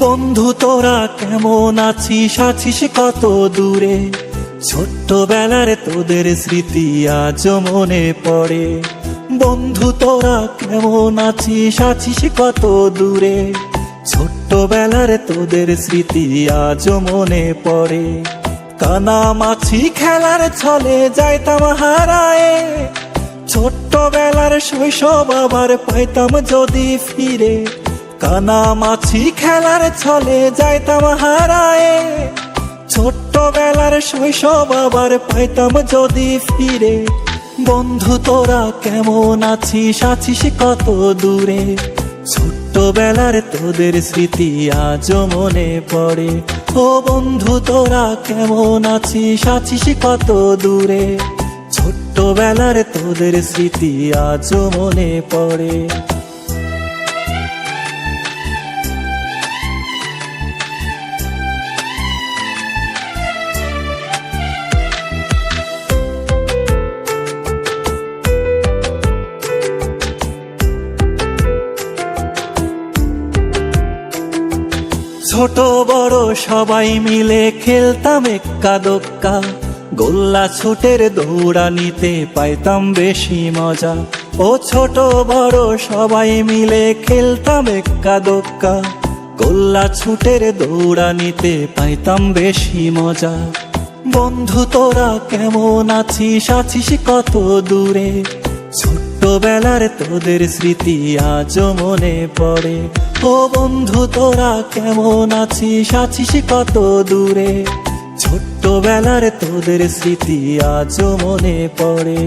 বন্ধু তোরা কেমন আছিস, আছিস কত দূরে? ছোট্টবেলার তোদের স্মৃতি আজও মনে পড়ে। বন্ধু তোরা কেমন আছিস, আছিস কত দূরে? ছোট্টবেলার তোদের স্মৃতি আজও মনে পড়ে। কানামাছি খেলার ছলে যাইতাম হারায়ে, ছোট্টবেলার শৈশব আবার পাইতাম যদি ফিরে। কানামাছি খেলার ছলে যাইতাম হারায়ে, ছোট্টবেলার শৈশব আবার পাইতাম যদি ফিরে। বন্ধু তোরা কেমন আছিস, আছিস কত দূরে? ছোট্টবেলার তোদের স্মৃতি আজও মনে পড়ে। ও বন্ধু তোরা কেমন আছিস, আছিস কত দূরে? ছোট্টবেলার তোদের স্মৃতি আজও মনে পড়ে। ছোট বড় সবাই মিলে খেলতাম এক্কা দোক্কা, গোল্লা ছুটের দৌড়ানিতে পাইতাম বেশি মজা। ও ছোট বড় সবাই মিলে খেলতাম এক্কা দোক্কা, গোল্লা ছুটের দৌড়ানিতে পাইতাম বেশি মজা। বন্ধু তোরা কেমন আছিস, আছিস কত দূরে? ছোট্টবেলার তোদের স্মৃতি আজও মনে পড়ে। ও বন্ধু তোরা কেমন আছিস, আছিস কত দূরে? ছোট্টবেলার তোদের স্মৃতি আজও মনে পড়ে।